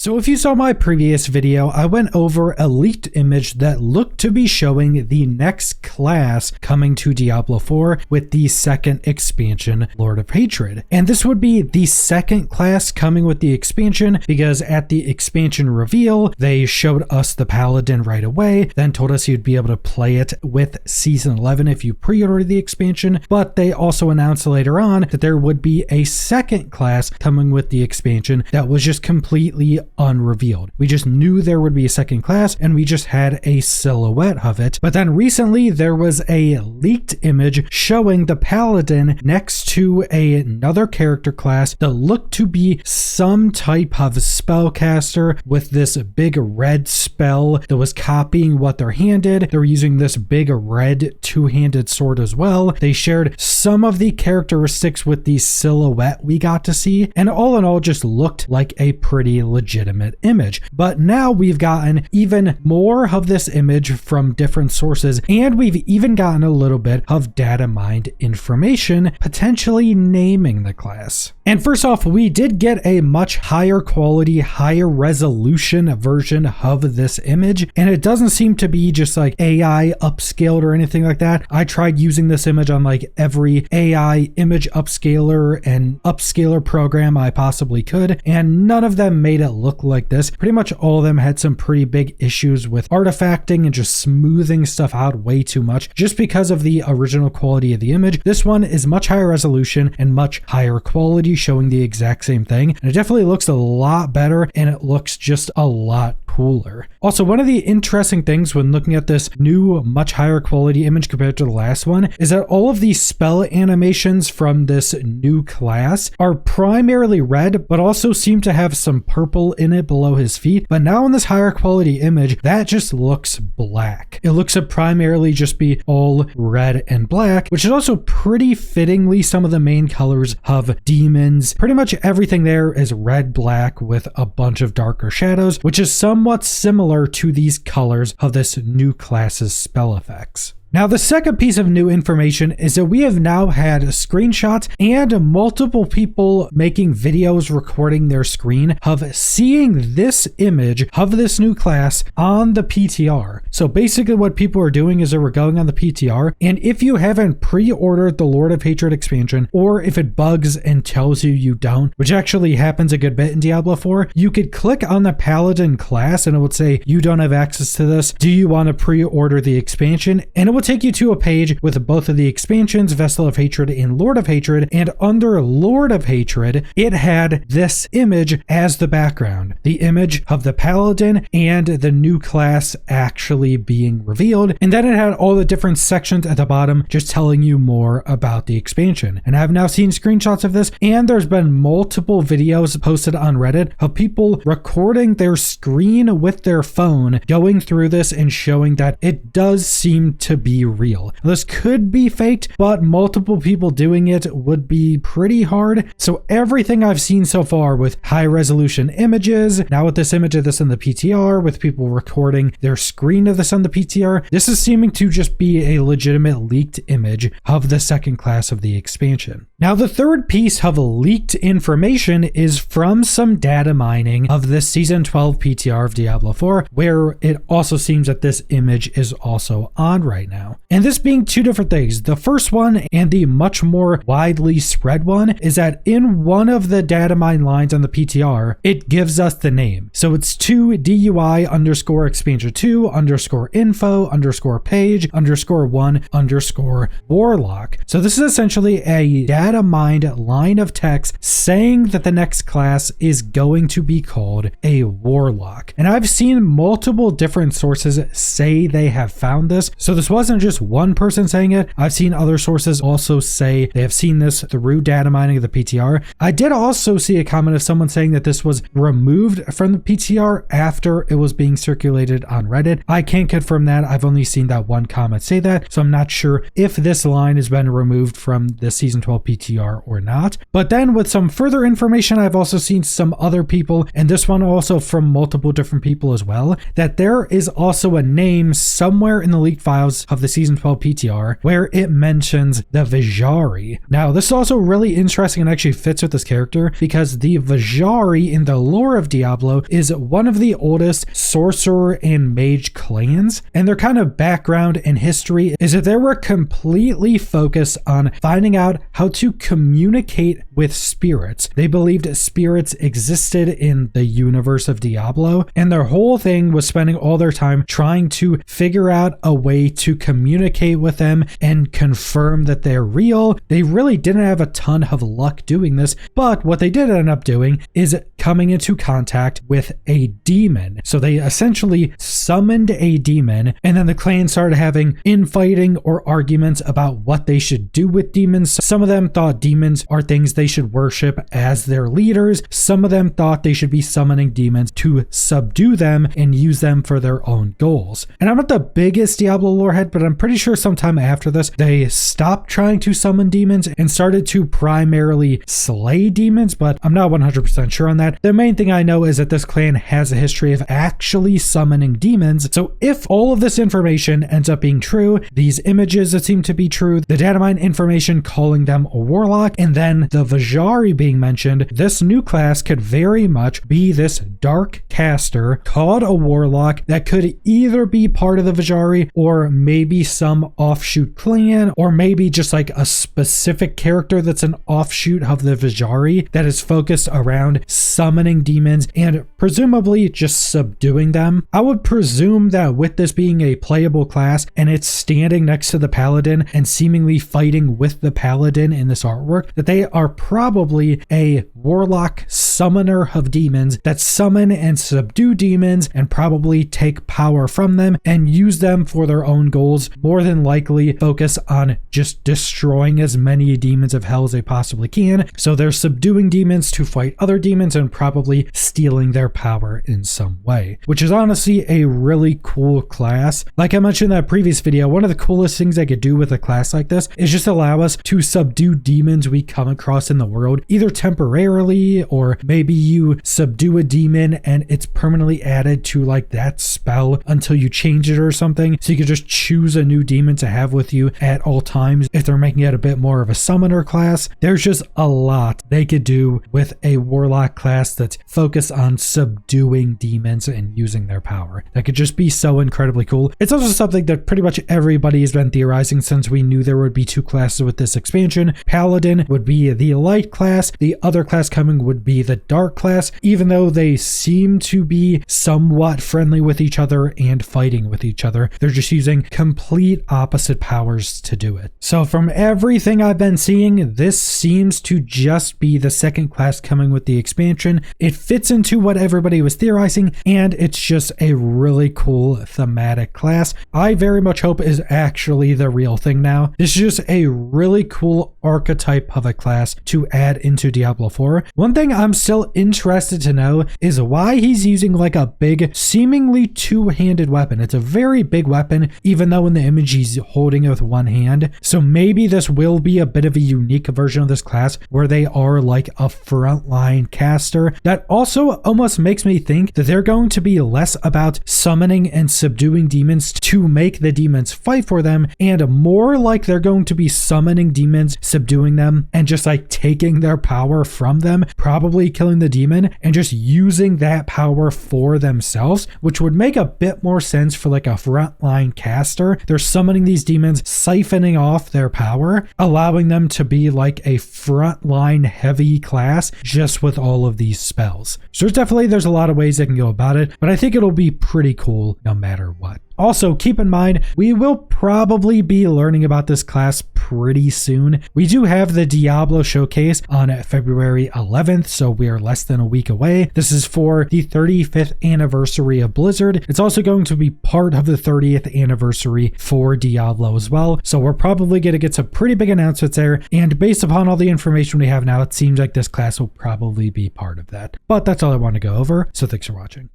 So if you saw my previous video, I went over a leaked image that looked to be showing the next class coming to Diablo IV with the second expansion, Lord of Hatred. And this would be the second class coming with the expansion because at the expansion reveal, they showed us the Paladin right away, then told us you'd be able to play it with Season 11 if you pre-order the expansion, but they also announced later on that there would be a second class coming with the expansion that was just completely unrevealed. We just knew there would be a second class and we just had a silhouette of it. But then recently there was a leaked image showing the Paladin next to another character class that looked to be some type of spellcaster with this big red spell that was copying what they're handed. They were using this big red two-handed sword as well. They shared some of the characteristics with the silhouette we got to see, and all in all just looked like a pretty legitimate image. But now we've gotten even more of this image from different sources, and we've even gotten a little bit of data mined information, potentially naming the class. And first off, we did get a much higher quality, higher resolution version of this image, and it doesn't seem to be just like AI upscaled or anything like that. I tried using this image on like every AI image upscaler and upscaler program I possibly could, and none of them made it look like this. Pretty much all of them had some pretty big issues with artifacting and just smoothing stuff out way too much just because of the original quality of the image. This one is much higher resolution and much higher quality, showing the exact same thing, and it definitely looks a lot better and it looks just a lot cooler. Also, one of the interesting things when looking at this new much higher quality image compared to the last one is that all of these spell animations from this new class are primarily red but also seem to have some purple in it below his feet. But now in this higher quality image, that just looks black. It looks to primarily just be all red and black, which is also pretty fittingly some of the main colors of demons. Pretty much everything there is red black with a bunch of darker shadows, which is somewhat similar to these colors of this new class's spell effects. Now, the second piece of new information is that we have now had screenshots and multiple people making videos recording their screen of seeing this image of this new class on the PTR. So basically what people are doing is they were going on the PTR, and if you haven't pre-ordered the Lord of Hatred expansion, or if it bugs and tells you you don't, which actually happens a good bit in Diablo 4, you could click on the Paladin class and it would say, you don't have access to this. Do you want to pre-order the expansion? And it will take you to a page with both of the expansions, Vessel of Hatred and Lord of Hatred, and under Lord of Hatred, it had this image as the background, the image of the Paladin and the new class actually being revealed, and then it had all the different sections at the bottom just telling you more about the expansion. And I've now seen screenshots of this, and there's been multiple videos posted on Reddit of people recording their screen with their phone, going through this and showing that it does seem to be real. This could be faked, but multiple people doing it would be pretty hard. So everything I've seen so far with high resolution images, now with this image of this on the PTR, with people recording their screen of this on the PTR, this is seeming to just be a legitimate leaked image of the second class of the expansion. Now, the third piece of leaked information is from some data mining of the Season 12 PTR of Diablo 4, where it also seems that this image is also on right now. And this being two different things. The first one, and the much more widely spread one, is that in one of the data mine lines on the PTR, it gives us the name. So it's 2DUI_expansion2_info_page_1_Warlock. So this is essentially a data mined line of text saying that the next class is going to be called a Warlock. And I've seen multiple different sources say they have found this. So this wasn't just one person saying it. I've seen other sources also say they have seen this through data mining of the PTR. I did also see a comment of someone saying that this was removed from the PTR after it was being circulated on Reddit. I can't confirm that. I've only seen that one comment say that, so I'm not sure if this line has been removed from the Season 12 PTR or not. But then with some further information, I've also seen some other people, and this one also from multiple different people as well, that there is also a name somewhere in the leaked files of of the Season 12 PTR where it mentions the Vijari. Now, this is also really interesting and actually fits with this character because the Vijari in the lore of Diablo is one of the oldest sorcerer and mage clans, and their kind of background and history is that they were completely focused on finding out how to communicate with spirits. They believed spirits existed in the universe of Diablo, and their whole thing was spending all their time trying to figure out a way to communicate with them and confirm that they're real. They really didn't have a ton of luck doing this, but what they did end up doing is coming into contact with a demon. So they essentially summoned a demon, and then the clan started having infighting or arguments about what they should do with demons. Some of them thought demons are things they should worship as their leaders. Some of them thought they should be summoning demons to subdue them and use them for their own goals. And I'm not the biggest Diablo lore head, but I'm pretty sure sometime after this, they stopped trying to summon demons and started to primarily slay demons, but I'm not 100% sure on that. The main thing I know is that this clan has a history of actually summoning demons. So if all of this information ends up being true, these images that seem to be true, the data mine information calling them a warlock, and then the Vijari being mentioned, this new class could very much be this dark caster called a warlock that could either be part of the Vijari or maybe some offshoot clan, or maybe just like a specific character that's an offshoot of the Vijari that is focused around summoning demons and presumably just subduing them. I would presume that with this being a playable class and it's standing next to the paladin and seemingly fighting with the paladin in this artwork, that they are probably a warlock summoner of demons that summon and subdue demons and probably take power from them and use them for their own goals, more than likely focus on just destroying as many demons of hell as they possibly can. So they're subduing demons to fight other demons and probably stealing their power in some way, which is honestly a really cool class. Like I mentioned in that previous video, one of the coolest things I could do with a class like this is just allow us to subdue demons we come across in the world, either temporarily or maybe you subdue a demon and it's permanently added to like that spell until you change it or something. So you could just choose a new demon to have with you at all times if they're making it a bit more of a summoner class. There's just a lot they could do with a warlock class that's focused on subduing demons and using their power. That could just be so incredibly cool. It's also something that pretty much everybody has been theorizing since we knew there would be two classes with this expansion. Paladin would be the light class, the other class coming would be the dark class, even though they seem to be somewhat friendly with each other and fighting with each other. They're just using complete opposite powers to do it. So from everything I've been seeing, this seems to just be the second class coming with the expansion. It fits into what everybody was theorizing, and it's just a really cool thematic class. I very much hope is actually the real thing now. This is just a really cool archetype of a class to add into Diablo 4. One thing I'm still interested to know is why he's using like a big, seemingly two-handed weapon. It's a very big weapon, even though in the image he's holding it with one hand. So maybe this will be a bit of a unique version of this class where they are like a frontline caster. That also almost makes me think that they're going to be less about summoning and subduing demons to make the demons fight for them, and more like they're going to be summoning demons, subduing them, and just like taking their power from them, probably killing the demon, and just using that power for themselves, which would make a bit more sense for like a frontline caster. They're summoning these demons, siphoning off their power, allowing them to be like a frontline heavy class just with all of these spells. So there's a lot of ways they can go about it, but I think it'll be pretty cool no matter what. Also, keep in mind, we will probably be learning about this class pretty soon. We do have the Diablo showcase on February 11th, so we are less than a week away. This is for the 35th anniversary of Blizzard. It's also going to be part of the 30th anniversary for Diablo as well, so we're probably going to get some pretty big announcements there, and based upon all the information we have now, it seems like this class will probably be part of that. But that's all I want to go over, so thanks for watching.